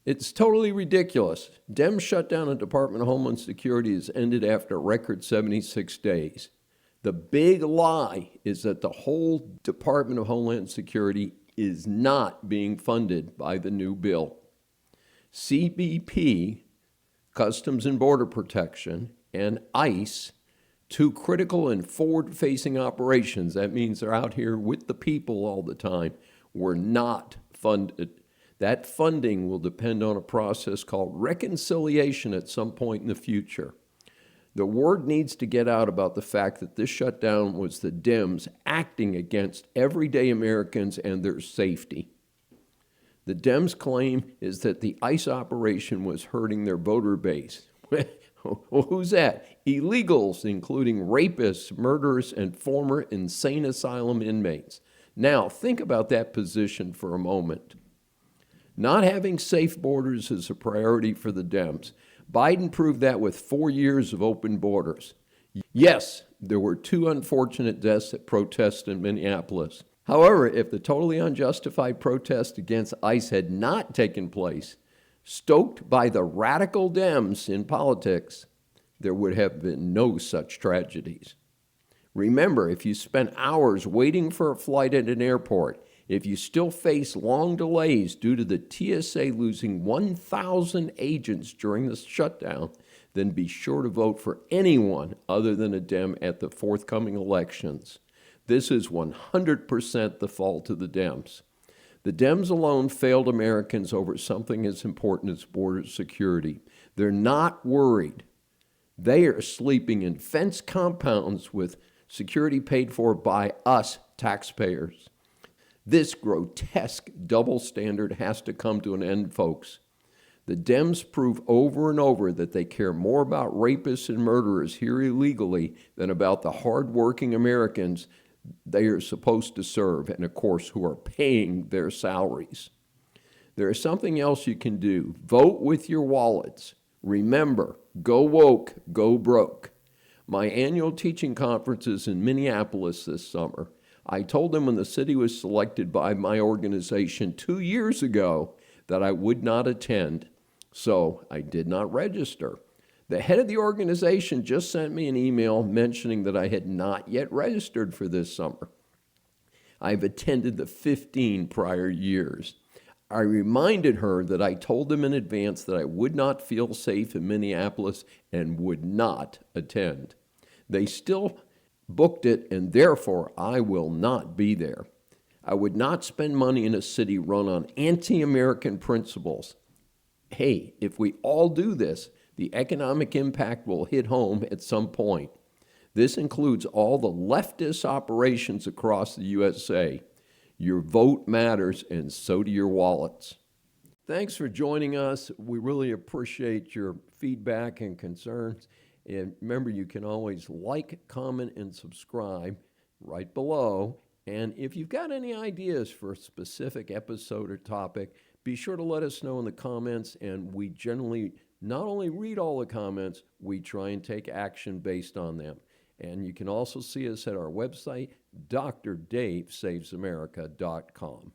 It's totally ridiculous. Dem shutdown of Department of Homeland Security has ended after a record 76 days. The big lie is that the whole Department of Homeland Security is not being funded by the new bill. CBP, Customs and Border Protection, and ICE, two critical and forward-facing operations, that means they're out here with the people all the time, were not funded. That funding will depend on a process called reconciliation at some point in the future. The word needs to get out about the fact that this shutdown was the Dems acting against everyday Americans and their safety. The Dems' claim is that the ICE operation was hurting their voter base. Well, who's that? Illegals, including rapists, murderers, and former insane asylum inmates. Now, think about that position for a moment. Not having safe borders is a priority for the Dems. Biden proved that with 4 years of open borders. Yes, there were 2 unfortunate deaths at protests in Minneapolis. However, if the totally unjustified protest against ICE had not taken place, stoked by the radical Dems in politics, there would have been no such tragedies. Remember, if you spent hours waiting for a flight at an airport, if you still face long delays due to the TSA losing 1,000 agents during the shutdown, then be sure to vote for anyone other than a Dem at the forthcoming elections. This is 100% the fault of the Dems. The Dems alone failed Americans over something as important as border security. They're not worried. They are sleeping in fence compounds with security paid for by us taxpayers. This grotesque double standard has to come to an end, folks. The Dems prove over and over that they care more about rapists and murderers here illegally than about the hardworking Americans they are supposed to serve, and of course, who are paying their salaries. There is something else you can do. Vote with your wallets. Remember, go woke, go broke. My annual teaching conference is in Minneapolis this summer. I told them when the city was selected by my organization 2 years ago that I would not attend, so I did not register. The head of the organization just sent me an email mentioning that I had not yet registered for this summer. I've attended the 15 prior years. I reminded her that I told them in advance that I would not feel safe in Minneapolis and would not attend. They still booked it, and therefore I will not be there. I would not spend money in a city run on anti-American principles. Hey, if we all do this, the economic impact will hit home at some point. This includes all the leftist operations across the USA. Your vote matters, and so do your wallets. Thanks for joining us. We really appreciate your feedback and concerns. And remember, you can always like, comment, and subscribe right below. And if you've got any ideas for a specific episode or topic, be sure to let us know in the comments. And we generally not only read all the comments, we try and take action based on them. And you can also see us at our website, drdavesavesamerica.com.